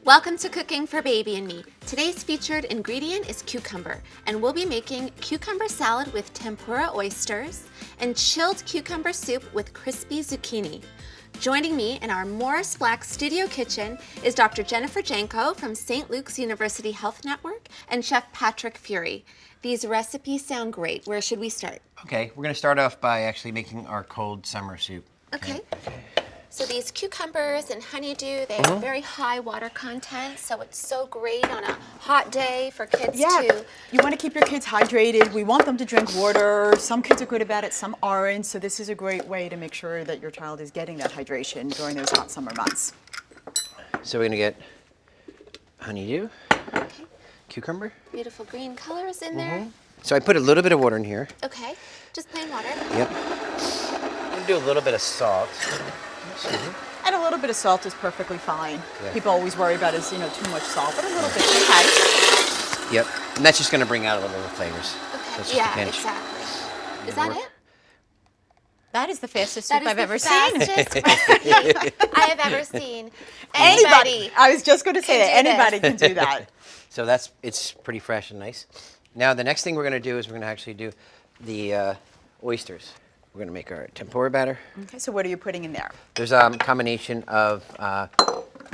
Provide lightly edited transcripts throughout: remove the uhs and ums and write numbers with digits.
Welcome to Cooking for Baby and Me. Today's featured ingredient is cucumber, and we'll be making cucumber salad with tempura oysters and chilled cucumber soup with crispy zucchini. Joining me in our Morris Black studio kitchen is Dr. Jennifer Janco from St. Luke's University Health Network and Chef Patrick Feury. These recipes sound great. Where should we start? Okay, we're going to start off by actually making our cold summer soup. Okay. So these cucumbers and honeydew, they have very high water content, so it's so great on a hot day for kids to... You want to keep your kids hydrated. We want them to drink water. Some kids are good about it, some aren't. So this is a great way to make sure that your child is getting that hydration during those hot summer months. So we're going to get honeydew, Okay. cucumber. Beautiful green colors in there. So I put a little bit of water in here. Okay, just plain water. Yep. I'm going to do a little bit of salt. And a little bit of salt is perfectly fine. Yeah. People always worry about too much salt, but a little bit is okay. Yep. And that's just going to bring out a little bit of flavors. Okay, That's just a yeah, pinch. exactly. Is that it? That is the fastest That soup is I've the ever seen. fastest recipe I have ever seen. Anybody. I was just going to say can that. do Anybody can do that. So it's pretty fresh and nice. Now the next thing we're going to do is we're going to actually do the oysters. We're going to make our tempura batter. Okay, so what are you putting in there? There's a combination of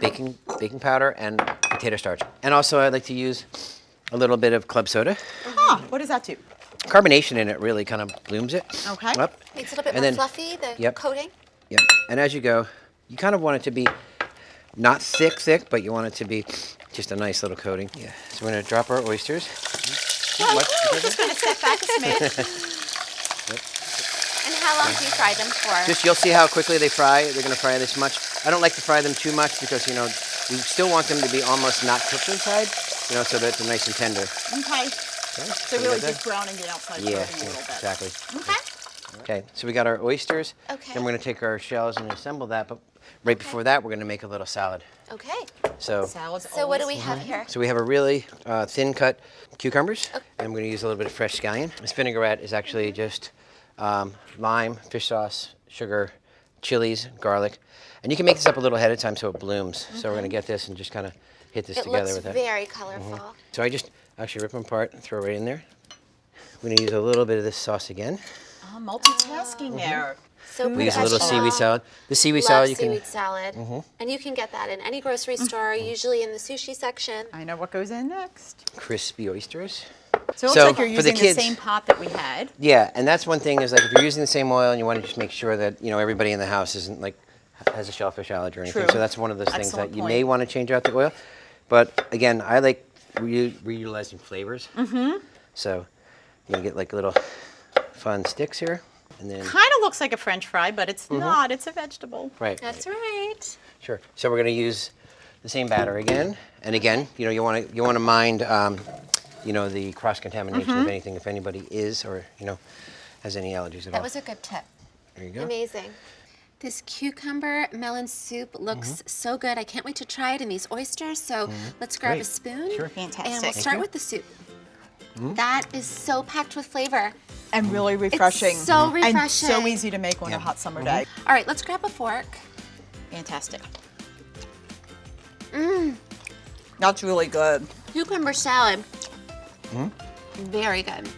baking powder and potato starch. And also I'd like to use a little bit of club soda. What does that do? Carbonation in it really kind of blooms it. Okay. Up. Makes it a bit And more then- fluffy, the Yep. coating. Yep. And as you go, you kind of want it to be not thick, but you want it to be just a nice little coating. Yeah. So we're going to drop our oysters. We're just going to step back a smidge. And how long do you fry them for? Just you'll see how quickly they fry. They're going to fry this much. I don't like to fry them too much because, you know, we still want them to be almost not cooked inside, you know, so that they're nice and tender. Okay. Okay. So really just browning the outside coating Yeah, a little bit. exactly. Okay. Okay, so we got our oysters. Okay. And we're going to take our shells and assemble that. But right before that, we're going to make a little salad. Okay. So, Salads So what do we always have fine. here? so we have a really thin cut cucumbers. And I'm going to use a little bit of fresh scallion. This vinaigrette is actually just lime, fish sauce, sugar, chilies, garlic. And you can make this up a little ahead of time so it blooms. So we're going to get this and just kind of hit this It together looks with it. very colorful. So I just actually rip them apart and throw it right in there. I'm going to use a little bit of this sauce again. Multitasking there. So We use a little professional. seaweed salad. The seaweed Love salad you can. seaweed salad. And you can get that in any grocery store, usually in the sushi section. I know what goes in next. Crispy oysters. So it looks So, like you're for the using the kids- same pot that we had. Yeah, and that's one thing is like if you're using the same oil and you want to just make sure that you know everybody in the house isn't like has a shellfish allergy or anything. True. So that's one of those things Excellent that you point. may want to change out the oil. But again, I like reutilizing flavors. So you're gonna get like little fun sticks here, and then Kind of looks like a French fry, but it's not. It's a vegetable. right. That's right. Sure. So we're going to use the same batter again, and again, you know, you want to mind, you know, the cross contamination of anything if anybody is or you know has any allergies at That all. was a good tip. There you go. Amazing. This cucumber melon soup looks so good. I can't wait to try it in these oysters. So let's grab a Great. spoon. Sure. Fantastic. And we'll Thank start you. with the soup. That is so packed with flavor. And really refreshing. so And refreshing. so easy to make on a hot summer day. All right, let's grab a fork. Fantastic. That's really good. Cucumber salad. Very good.